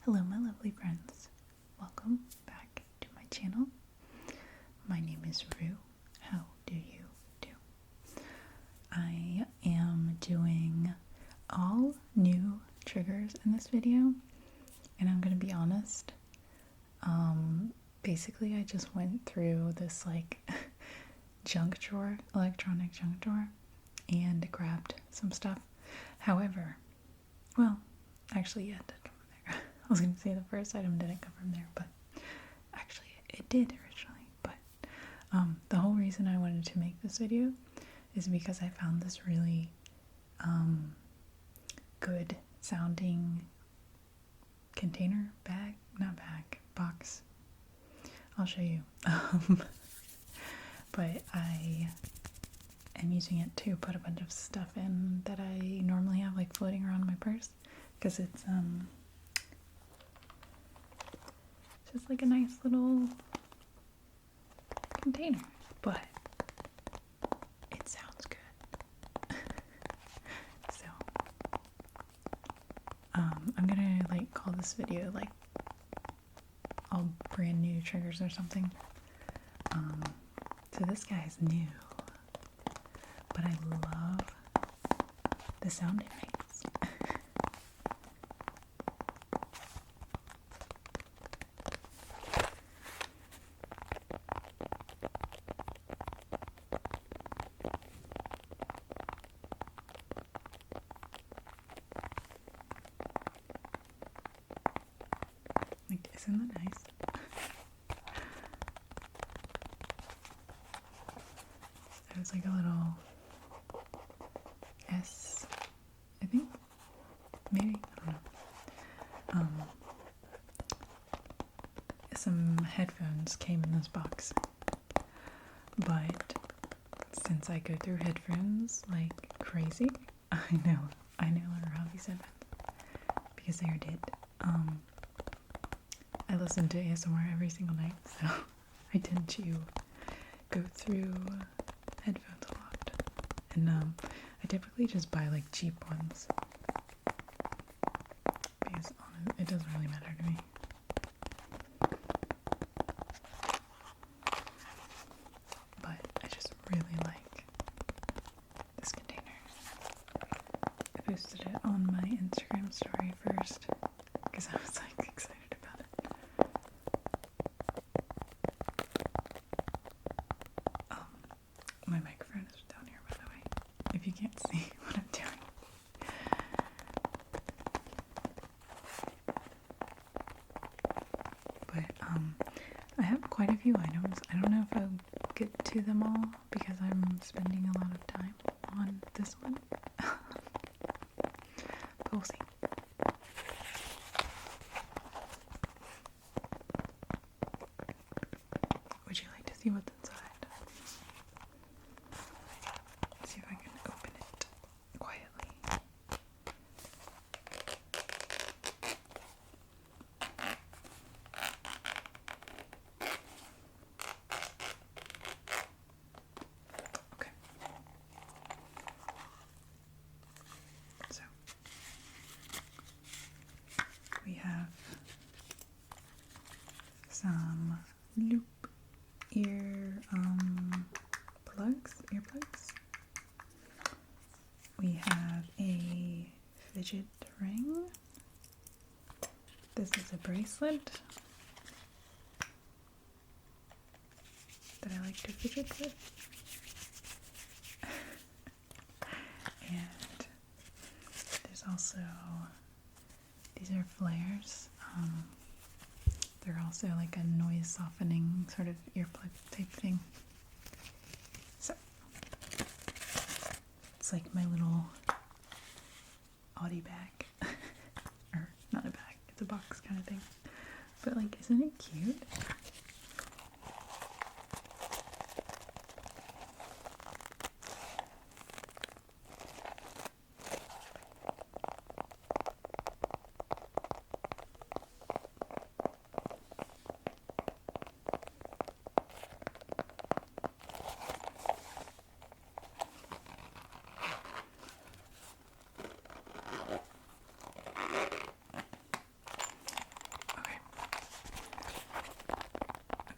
Hello my lovely friends, welcome back to my channel. My name is Rue. How do you do? I am doing all new triggers in this video, and I'm gonna be honest, basically I just went through this like junk drawer, electronic junk drawer, and grabbed some stuff. However, well, actually yeah, it did come from there. I was gonna say the first item didn't come from there, but actually it did originally. But the whole reason I wanted to make this video is because I found this really good sounding container, box. I'll show you. But I am using it to put a bunch of stuff in that I normally have like floating around in my purse, because it's just like a nice little container, but it sounds good. So I'm gonna like call this video like all brand new triggers or something. So this guy is new, but I love the sound it makes. Like, isn't that nice? There's like a little S, I think, maybe, I don't know. Some headphones came in this box, but since I go through headphones like crazy, I know our hobbies have because they are dead. I listen to ASMR every single night, so I tend to go through headphones a lot, and I typically just buy like cheap ones because it doesn't really matter to me. But I just really like this container. I posted it on my Instagram story first because I was like excited about it. My microphone is down here, by the way, if you can't see what I'm doing. But I have quite a few items. I don't know if I'll get to them all because I'm spending a lot of time on this one. But we'll see. Would you like to see what's inside? Let's see if I can open it quietly. Okay. So we have some loop earplugs. We have a fidget ring. This is a bracelet that I like to fidget with. And there's also, these are flares. They're also like a noise softening sort of earplug type thing. So it's like my little Audi bag. Or not a bag, it's a box kind of thing. But like, isn't it cute?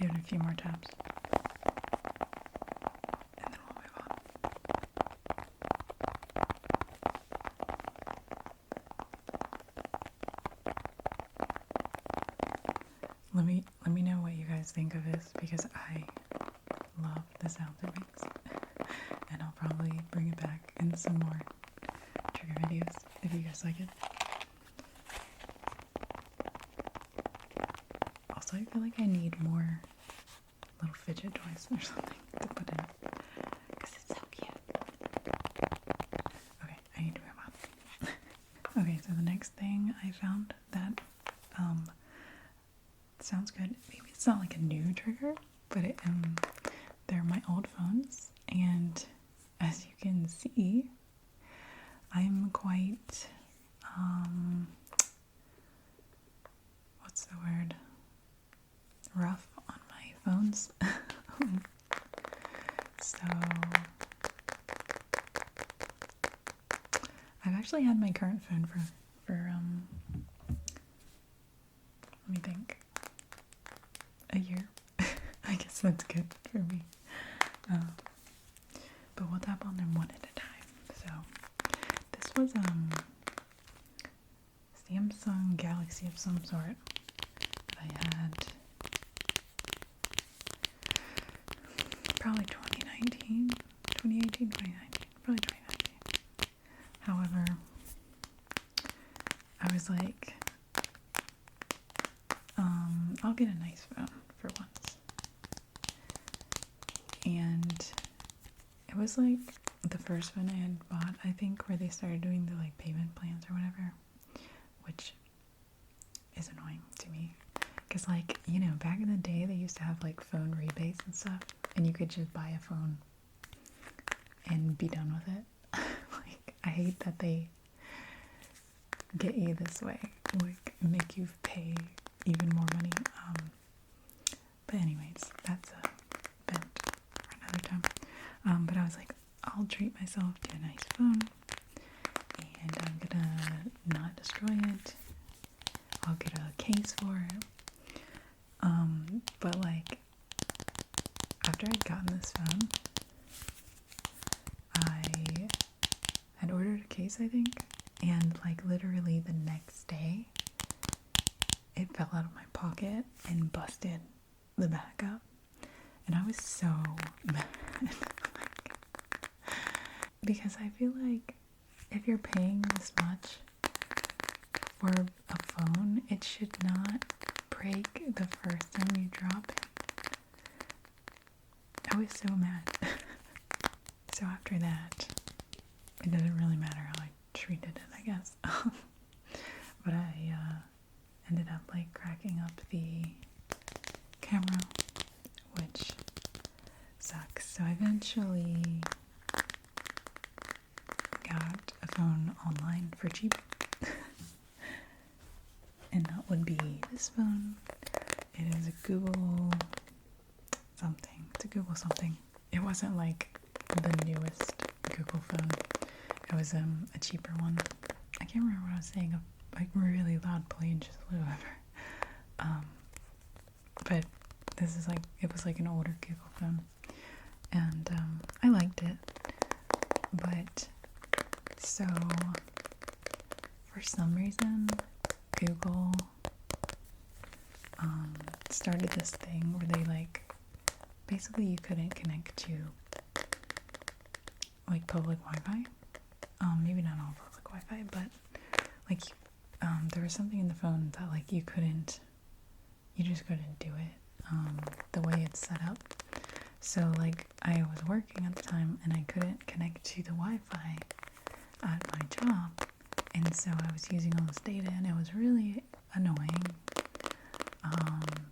give it a few more taps. And then we'll move on. Let me know what you guys think of this, because I love the sounds it makes. And I'll probably bring it back in some more trigger videos if you guys like it. Also, I feel like I need more little fidget toys or something to put in it, because it's so cute. Okay, I need to move on. Okay, so the next thing I found that sounds good. Maybe it's not like a new trigger, but they're my old phones, and as you can see, I'm quite what's the word? Rough on my phones. So I've actually had my current phone for let me think, a year. I guess that's good for me. But we'll tap on them one at a time. So this was Samsung Galaxy of some sort that I had probably 2018, 2019, probably 2019. However, I was like, I'll get a nice phone for once. And it was like the first one I had bought, I think, where they started doing the like payment plans or whatever, which is annoying to me. Because, like, you know, back in the day, they used to have like phone rebates and stuff, and you could just buy a phone and be done with it. Like, I hate that they get you this way, like make you pay even more money. But anyways, that's a vent for another time. But I was like, I'll treat myself to a nice phone, and I'm gonna not destroy it. I'll get a case for it. But like, after I'd gotten this phone, I had ordered a case, I think, and like literally the next day, it fell out of my pocket and busted the back up. And I was so mad. Because I feel like if you're paying this much for a phone, it should not break the first time you drop it. I was so mad. So after that, it doesn't really matter how I treated it, I guess. But I ended up like cracking up the camera, which sucks. So I eventually got a phone online for cheap. And that would be this phone. It is a Google something. It's a Google something. It wasn't like the newest Google phone. It was a cheaper one. I can't remember what I was saying. Like really loud plane just flew over. But this is like, it was like an older Google phone, and I liked it. But so for some reason, Google started this thing where they like, basically you couldn't connect to like public Wi-Fi. Maybe not all public Wi-Fi, but like there was something in the phone that like you just couldn't do it the way it's set up. So like I was working at the time and I couldn't connect to the Wi-Fi at my job, and so I was using all this data, and it was really annoying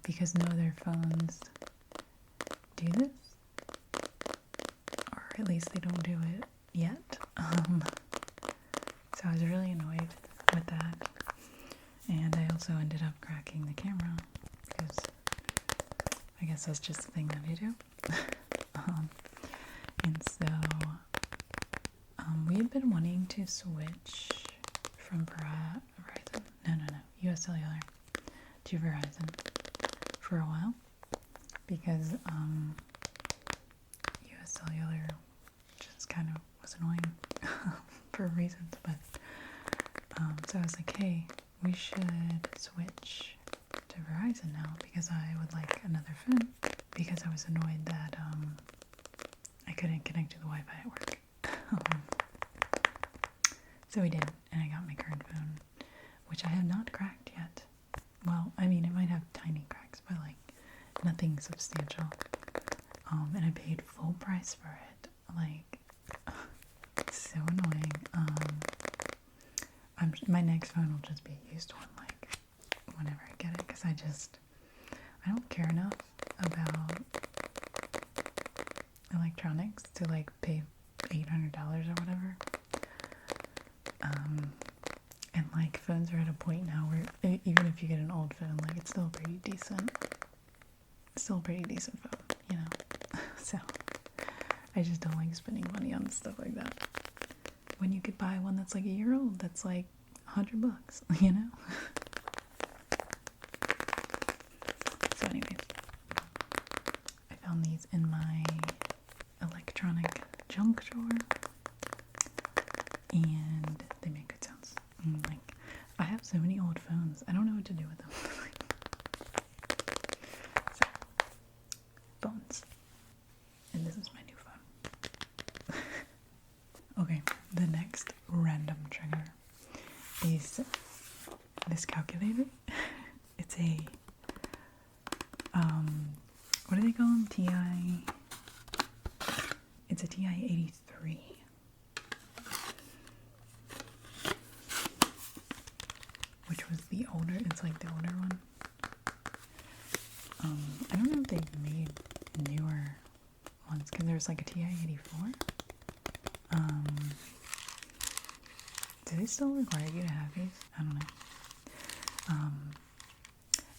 because no other phones do this, or at least they don't do it yet. So I was really annoyed with that, and I also ended up cracking the camera because I guess that's just the thing that I do. And so we had been wanting to switch from Verizon, no, US Cellular, to Verizon for a while, because US Cellular just kind of was annoying for reasons, but so I was like, hey, we should switch to Verizon now because I would like another phone, because I was annoyed that I couldn't connect to the Wi-Fi at work. So we did, and I got my current phone, which I have not cracked yet. Well, I mean, it might have tiny cracks, but like nothing substantial. And I paid full price for it. Like, it's so annoying. My next phone will just be a used one, like whenever I get it, because I don't care enough about electronics to like pay $800 or whatever. And like phones are at a point now where even if you get an old phone, like it's still a pretty decent phone, you know. So I just don't like spending money on stuff like that when you could buy one that's like a year old that's like $100, you know. So anyways, I found these in my electronic junk drawer, and they make good sounds. Like, I have so many old phones, I don't know what to do with them. So, phones. And this is my new phone. Okay, the next random trigger is this calculator. It's a, what do they call them? It's a TI-83. Which was the older, it's like the older one. I don't know if they've made newer ones, because there's like a TI-84. Do they still require you to have these? I don't know.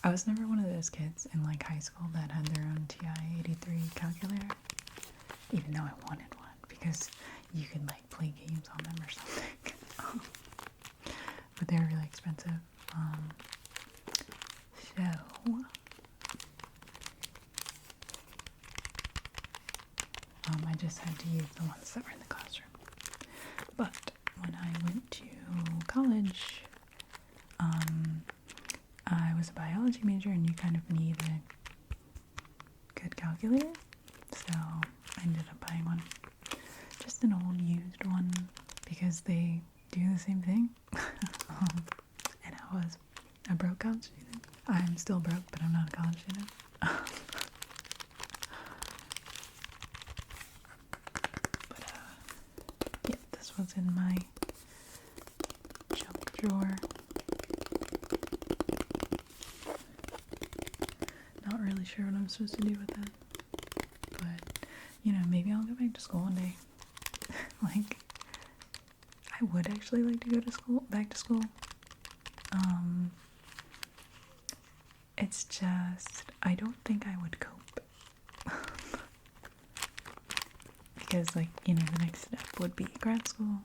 I was never one of those kids in like high school that had their own TI-83 calculator, even though I wanted one, because you could like play games on them or something. But they're really expensive. So I just had to use the ones that were in the classroom. But when I went to college, I was a biology major, and you kind of need a good calculator. So I ended up buying one. Just an old used one, because they do the same thing. And I was a broke college student. I'm still broke, but I'm not a college student. But yeah, this was in my junk drawer. Not really sure what I'm supposed to do with it, but you know, maybe I'll go back to school one day. Like, I would actually like to go to school, back to school. It's just, I don't think I would cope. Because, like, you know, the next step would be grad school,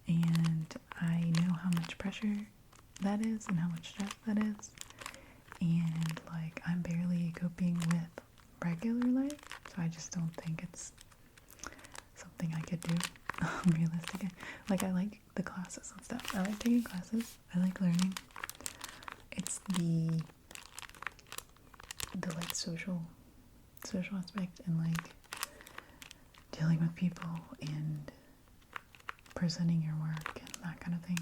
and I know how much pressure that is and how much stress that is. And, like, I'm barely coping with regular life, so I just don't think it's something I could do. Realistic. Like, I like the classes and stuff. I like taking classes. I like learning. It's the like social aspect, and like dealing with people and presenting your work and that kind of thing,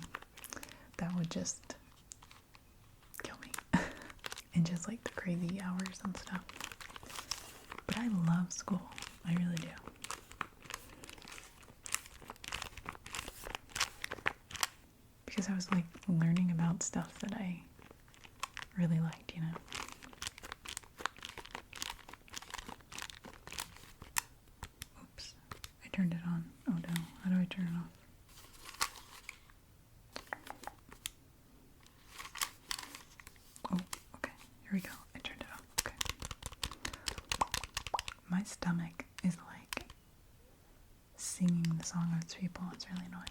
that would just kill me. And just like the crazy hours and stuff. But I love school. I really do. Because I was like learning about stuff that I really liked, you know. Oops, I turned it on. Oh no, how do I turn it off? Oh, okay, here we go. I turned it off. Okay. My stomach is like singing the song of its people. It's really annoying.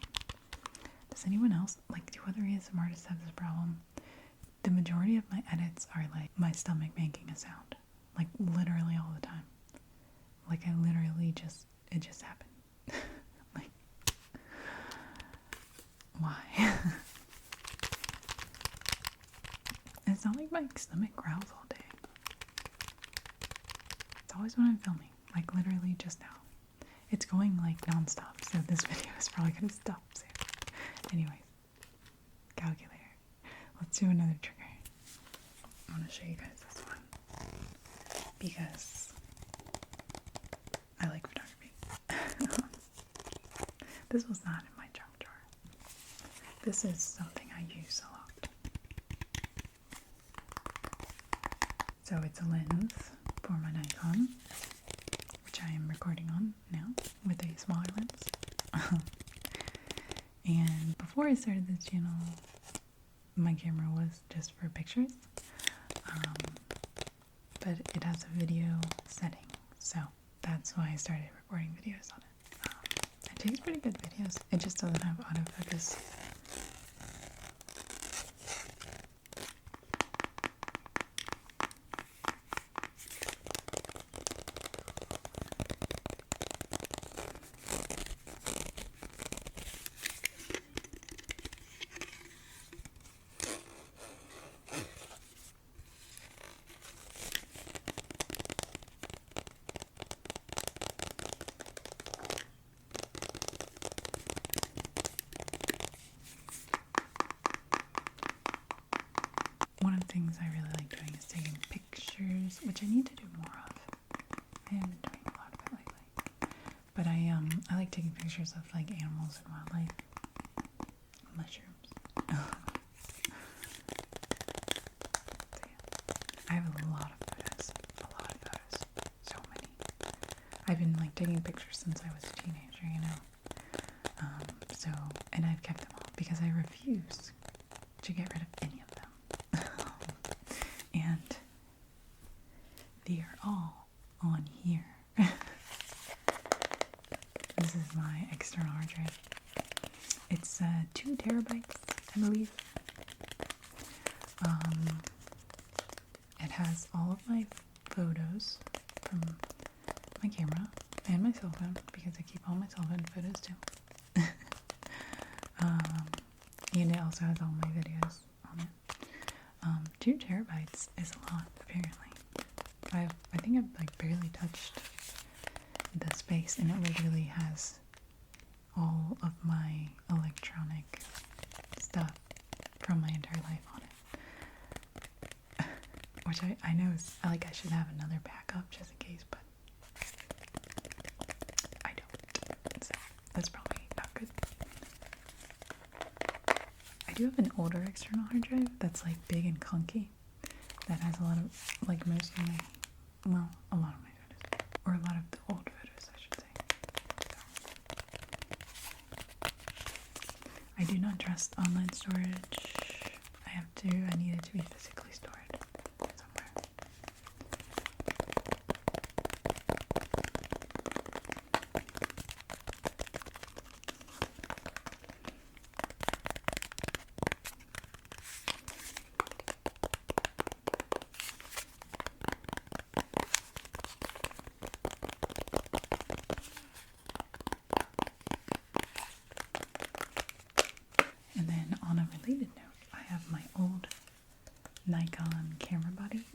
Does anyone else, like, do other ASMR artists have this problem? The majority of my edits are like my stomach making a sound. like literally all the time. Like I literally just, it just happened. Like, why? It's not like my stomach growls all day. It's always when I'm filming, like literally just now. It's going like non-stop, so this video is probably gonna stop soon. Anyways, calculator. Let's do another trigger. I want to show you guys this one because I like photography. This was not in my junk drawer. This is something I use a lot. So it's a lens for my Nikon, which I am recording on now with a smaller lens. And before I started this channel, my camera was just for pictures, but it has a video setting, so that's why I started recording videos on it. It takes pretty good videos, it just doesn't have autofocus. One of the things I really like doing is taking pictures, which I need to do more of. I haven't been doing a lot of it lately. But I like taking pictures of like animals and wildlife. Mushrooms. So, yeah. I have a lot of photos. A lot of photos. So many. I've been like taking pictures since I was a teenager, you know. And I've kept them all because I refuse to get rid of any of them. And they are all on here. This is my external hard drive. It's 2 terabytes, I believe. It has all of my photos from my camera and my cell phone, because I keep all my cell phone photos too. And it also has all my videos on it. 2 terabytes is a lot, apparently. I think I've like barely touched the space, and it literally has all of my electronic stuff from my entire life on it. Which I know is, like, I should have another backup just in case, but I don't. So that's probably not good. I do have an older external hard drive that's like big and clunky, that has a lot of, like, most of my, well, a lot of my photos, or a lot of the old photos, I should say. I do not trust online storage. I need it to be physically stored somewhere. And then on a related note, I have my old Nikon camera body.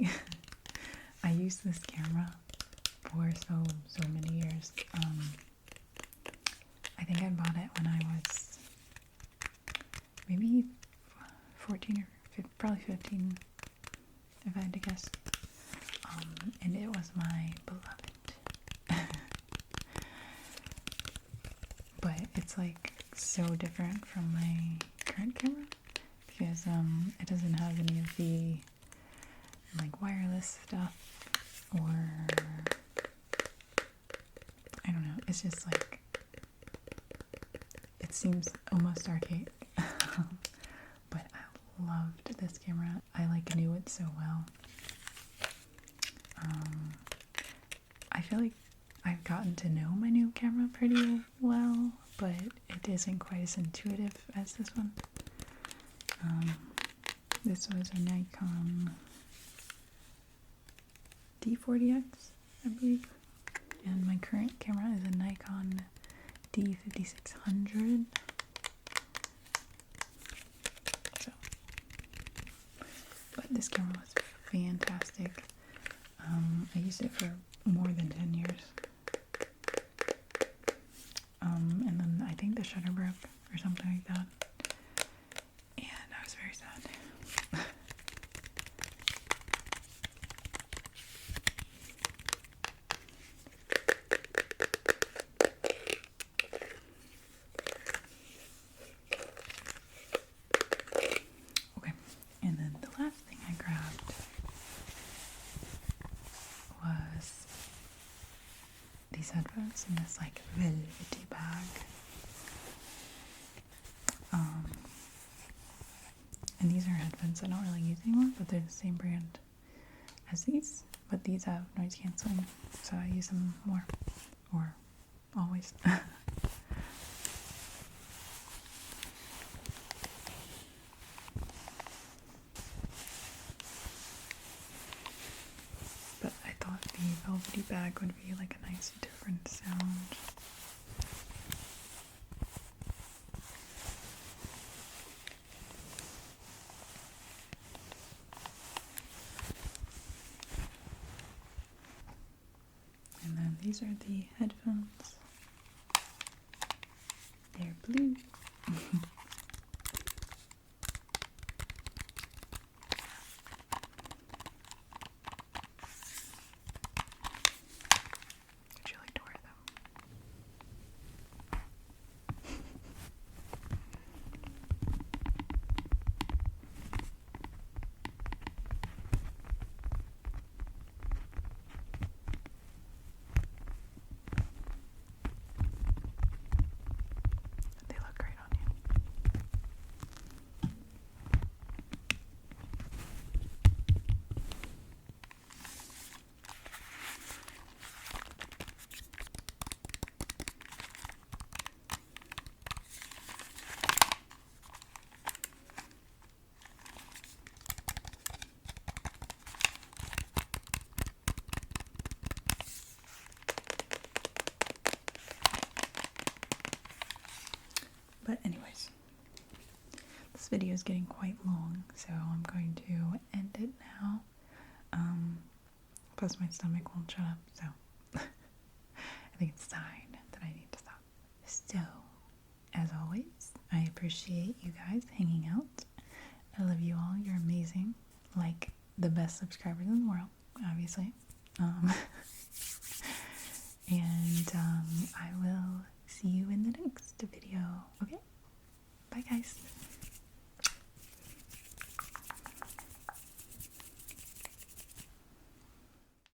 I used this camera for so many years. I think I bought it when I was maybe 14 or 15, probably 15, if I had to guess. And it was my beloved. But it's like so different from my current camera, because it doesn't have any of the like wireless stuff, or I don't know, it's just like, it seems almost archaic. But I loved this camera. I like knew it so well. I feel like I've gotten to know my new camera pretty well, but it isn't quite as intuitive as this one. This was a Nikon D40X, I believe. And my current camera is a Nikon D5600. So, but this camera was fantastic. I used it for more than 10 years. And then I think the shutter broke or something like that. And I was very sad. Okay, and then the last thing I grabbed was these headphones in this like velvety bag. And these are headphones I don't really use anymore, but they're the same brand as these. But these have noise canceling, so I use them more, or always. But I thought the velvety bag would be like a nice different sound. And then these are the headphones. They're blue. Would you like to wear them? They look great on you. But anyways, this video is getting quite long, so I'm going to end it now. Plus my stomach won't shut up, so I think it's a sign that I need to stop. So, as always, I appreciate you guys hanging out. I love you all. You're amazing. Like the best subscribers in the world, obviously.